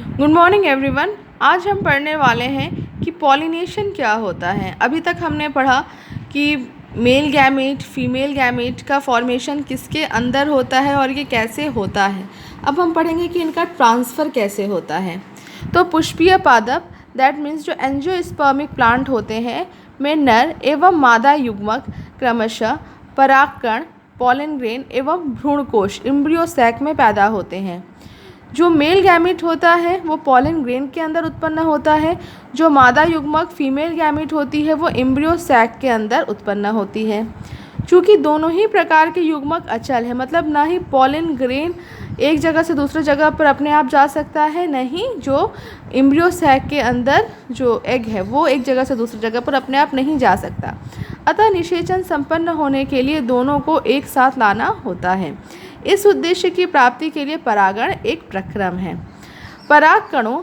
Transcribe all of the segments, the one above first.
Good morning everyone. आज हम पढ़ने वाले हैं कि पॉलिनेशन क्या होता है। अभी तक हमने पढ़ा कि मेल गैमेट फीमेल गैमेट का फॉर्मेशन किसके अंदर होता है और ये कैसे होता है। अब हम पढ़ेंगे कि इनका ट्रांसफ़र कैसे होता है। तो पुष्पीय पादप दैट मीन्स जो एंजियोस्पर्मिक प्लांट होते हैं में नर एवं मादा युग्मक क्रमशः परागकण, पॉलन ग्रेन एवं भ्रूणकोश एम्ब्रियो सैक में पैदा होते हैं। जो मेल गैमेट होता है वो पॉलन ग्रेन के अंदर उत्पन्न होता है। जो मादा युग्मक फीमेल गैमेट होती है वो एम्ब्रियो सैक के अंदर उत्पन्न होती है। चूँकि दोनों ही प्रकार के युग्मक अचल है, मतलब ना ही पॉलन ग्रेन एक जगह से दूसरी जगह पर अपने आप जा सकता है, नहीं जो एम्ब्रियो सैक के अंदर जो एग है वो एक जगह से दूसरी जगह पर अपने आप नहीं जा सकता। अतः निषेचन संपन्न होने के लिए दोनों को एक साथ लाना होता है। इस उद्देश्य की प्राप्ति के लिए परागण एक प्रक्रम है। पराग कणों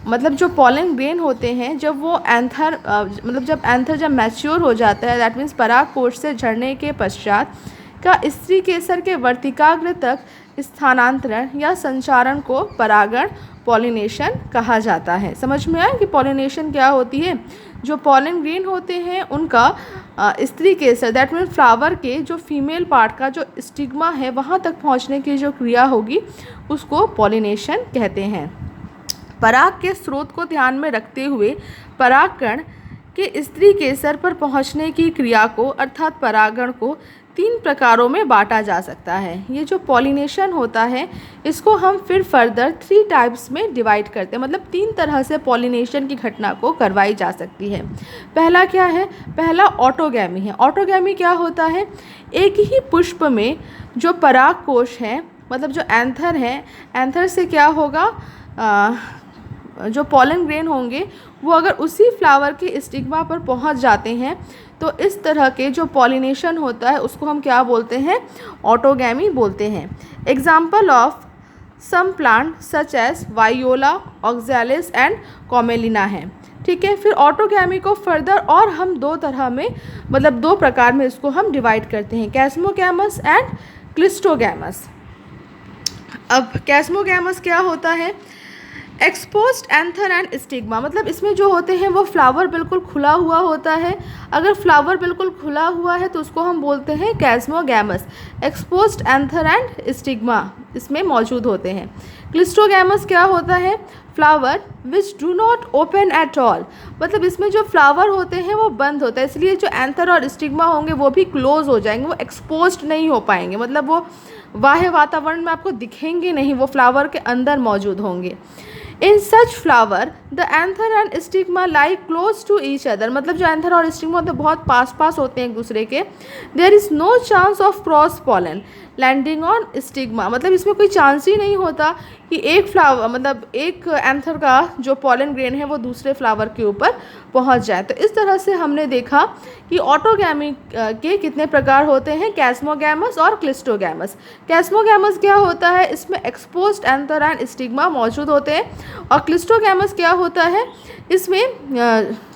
मतलब जो पॉलन ग्रेन होते हैं जब वो एंथर जब मैच्योर हो जाता है, दैट मीन्स पराग कोश से झड़ने के पश्चात का स्त्री केसर के वर्तिकाग्र तक स्थानांतरण या संचारण को परागण पॉलिनेशन कहा जाता है। समझ में आया कि पॉलिनेशन क्या होती है। जो पॉलन ग्रेन होते हैं उनका स्त्री केसर दैट मीन्स फ्लावर के जो फीमेल पार्ट का जो स्टिग्मा है वहाँ तक पहुँचने की जो क्रिया होगी उसको पॉलिनेशन कहते हैं। पराग के स्रोत को ध्यान में रखते हुए परागकण के स्त्री केसर पर पहुँचने की क्रिया को अर्थात परागण को 3 प्रकारों में बांटा जा सकता है। ये जो पॉलिनेशन होता है इसको हम फिर फर्दर 3 टाइप्स में डिवाइड करते हैं, मतलब 3 तरह से पॉलिनेशन की घटना को करवाई जा सकती है। पहला क्या है? पहला ऑटोगैमी है। ऑटोगैमी क्या होता है? एक ही पुष्प में जो पराग कोश है, मतलब जो एंथर है, एंथर से क्या होगा, जो पॉलन ग्रेन होंगे वो अगर उसी फ्लावर के स्टिग्मा पर पहुंच जाते हैं तो इस तरह के जो पॉलिनेशन होता है उसको हम क्या बोलते हैं? ऑटोगैमी बोलते हैं। Example of some plant such as viola, oxalis and commelina है। ठीक है, फिर ऑटोगैमी को फर्दर और हम 2 तरह में, मतलब 2 प्रकार में इसको हम डिवाइड करते हैं, कैस्मोगैमस एंड क्लिस्टोगैमस। अब कैस्मोगैमस क्या होता है? एक्सपोज्ड एंथर एंड स्टिग्मा, मतलब इसमें जो होते हैं वो फ्लावर बिल्कुल खुला हुआ होता है। अगर फ्लावर बिल्कुल खुला हुआ है तो उसको हम बोलते हैं कैस्मोगैमस। एक्सपोज्ड एंथर एंड स्टिग्मा इसमें मौजूद होते हैं। क्लिस्टोगैमस क्या होता है? Flower which do not open at all, मतलब इसमें जो फ्लावर होते हैं वो बंद होता है, इसलिए जो एंथर और स्टिग्मा होंगे वो भी क्लोज हो जाएंगे, वो एक्सपोज्ड नहीं हो पाएंगे, मतलब वो बाह्य वातावरण में आपको दिखेंगे नहीं, वो फ्लावर के अंदर मौजूद होंगे। In such flower the anther and stigma lie close to each other, मतलब जो एंथर और स्टिग्मा होते हैं बहुत पास होते हैं एक दूसरे के। There is no chance of cross pollen landing on stigma, मतलब इसमें कोई चांस ही नहीं होता कि एक फ्लावर, मतलब एक एंथर का जो पॉलन ग्रेन है वो दूसरे फ्लावर के ऊपर पहुंच जाए। तो इस तरह से हमने देखा कि ऑटोगैमी के कितने प्रकार होते हैं, कैस्मोगैमस और क्लिस्टोगैमस। कैस्मोगैमस क्या होता है? इसमें एक्सपोज्ड एंथर एंड स्टिग्मा मौजूद होते हैं। और क्लिस्टोगैमस क्या होता है? इसमें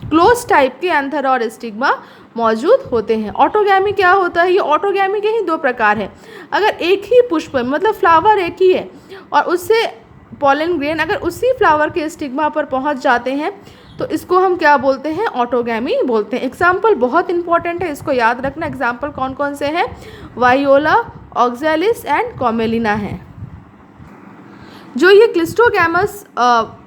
क्लोज टाइप के एंथर और स्टिग्मा मौजूद होते हैं। ऑटोगैमी क्या होता है? ये ऑटोगैमी के ही 2 प्रकार हैं। अगर एक ही पुष्प में, मतलब फ्लावर एक ही है और उससे पॉलन ग्रेन अगर उसी फ्लावर के स्टिग्मा पर पहुंच जाते हैं तो इसको हम क्या बोलते हैं? ऑटोगैमी बोलते हैं। एग्जाम्पल बहुत इंपॉर्टेंट है, इसको याद रखना। एग्जाम्पल कौन कौन से हैं? वायोला, ऑक्सैलिस एंड कॉमेलिना हैं। जो ये क्लिस्टोगैमस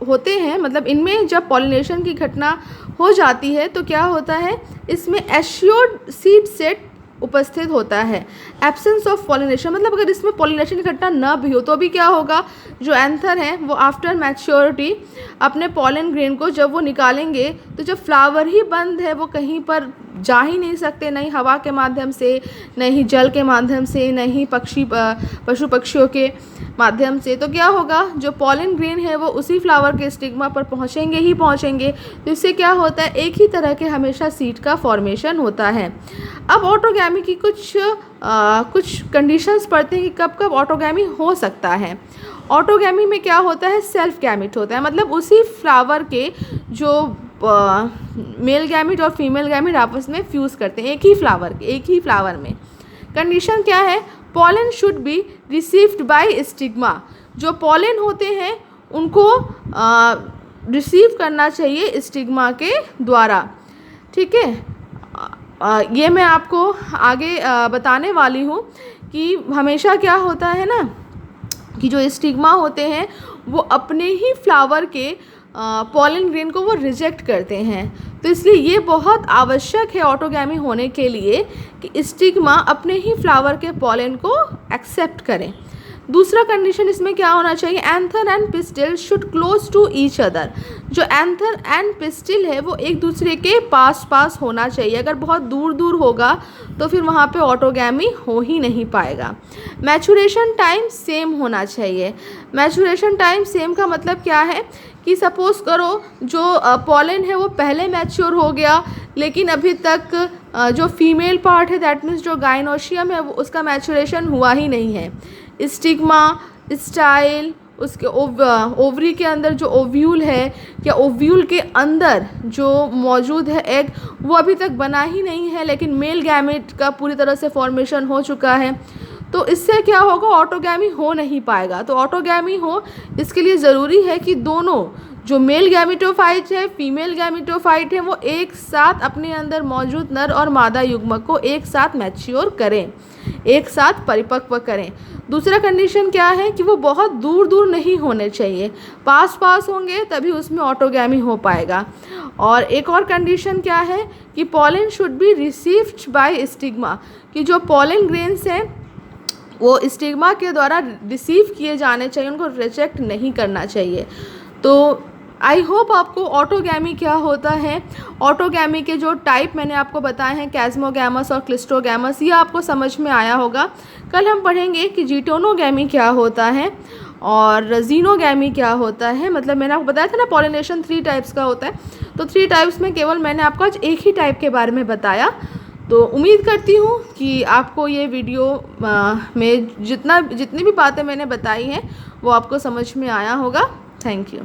होते हैं, मतलब इनमें जब पॉलिनेशन की घटना हो जाती है तो क्या होता है? इसमें एश्योर्ड सीड सेट उपस्थित होता है। एब्सेंस ऑफ पॉलिनेशन, मतलब अगर इसमें पॉलिनेशन की घटना न भी हो तो भी क्या होगा? जो एंथर है वो आफ्टर मैच्योरिटी अपने पॉलन ग्रेन को जब वो निकालेंगे तो जब फ्लावर ही बंद है वो कहीं पर जा ही नहीं सकते, नहीं हवा के माध्यम से, नहीं जल के माध्यम से, नहीं पशु पक्षियों के माध्यम से, तो क्या होगा? जो पॉलन ग्रेन है वो उसी फ्लावर के स्टिग्मा पर पहुँचेंगे ही पहुँचेंगे। तो इससे क्या होता है? एक ही तरह के हमेशा सीड का फॉर्मेशन होता है। अब ऑटोगैमी की कुछ कंडीशंस पढ़ते हैं कि कब कब ऑटोगैमी हो सकता है। ऑटोगैमी में क्या होता है? सेल्फ गैमेट होता है, मतलब उसी फ्लावर के जो मेल गैमेट और फीमेल गैमेट आपस में फ्यूज़ करते हैं एक ही फ्लावर में। कंडीशन क्या है? Pollen should be received by stigma, जो पॉलन होते हैं उनको रिसीव करना चाहिए स्टिग्मा के द्वारा। ठीक है, ये मैं आपको आगे बताने वाली हूँ कि हमेशा क्या होता है ना कि जो स्टिग्मा होते हैं वो अपने ही फ्लावर के पॉलन ग्रेन को वो रिजेक्ट करते हैं। तो इसलिए ये बहुत आवश्यक है ऑटोगैमी होने के लिए कि स्टिग्मा अपने ही फ्लावर के पॉलन को एक्सेप्ट करें। दूसरा कंडीशन इसमें क्या होना चाहिए, anther and pistil should close to each other. जो एंथर एंड पिस्टिल है वो एक दूसरे के पास पास होना चाहिए। अगर बहुत दूर दूर होगा तो फिर वहाँ पे ऑटोगैमी हो ही नहीं पाएगा। मैचुरेशन टाइम सेम होना चाहिए। मैचुरेशन टाइम सेम का मतलब क्या है कि सपोज़ करो जो पॉलन है वो पहले मैच्योर हो गया, लेकिन अभी तक जो फीमेल पार्ट है दैट मीन्स जो गाइनोशियम है वो उसका मैचुरेशन हुआ ही नहीं है। स्टिग्मा, स्टाइल, उसके ओवरी के अंदर जो ओव्यूल है या ओव्यूल के अंदर जो मौजूद है एग वो अभी तक बना ही नहीं है, लेकिन मेल गैमेट का पूरी तरह से फॉर्मेशन हो चुका है। तो इससे क्या होगा, ऑटोगैमी हो नहीं पाएगा। तो ऑटोगैमी हो इसके लिए ज़रूरी है कि दोनों जो मेल गैमेटोफाइट है, फीमेल गैमेटोफाइट है, वो एक साथ अपने अंदर मौजूद नर और मादा युग्मक को एक साथ मैच्योर करें, एक साथ परिपक्व करें। दूसरा कंडीशन क्या है कि वो बहुत दूर दूर नहीं होने चाहिए, पास पास होंगे तभी उसमें ऑटोगैमी हो पाएगा। और एक और कंडीशन क्या है कि pollen should be received by stigma, कि जो पॉलन ग्रेन्स हैं वो स्टिग्मा के द्वारा रिसीव किए जाने चाहिए, उनको रिजेक्ट नहीं करना चाहिए। तो आई होप आपको ऑटोगैमी क्या होता है, ऑटोगैमी के जो टाइप मैंने आपको बताए हैं कैस्मोगैमस और क्लिस्ट्रोगैमस, ये आपको समझ में आया होगा। कल हम पढ़ेंगे कि जीटोनोगैमी क्या होता है और जीनोगैमी क्या होता है। मतलब मैंने आपको बताया था ना पॉलिनेशन 3 टाइप्स का होता है, तो 3 टाइप्स में केवल मैंने आपको आज एक ही टाइप के बारे में बताया। तो उम्मीद करती हूँ कि आपको ये वीडियो में जितनी भी बातें मैंने बताई हैं वो आपको समझ में आया होगा। Thank you.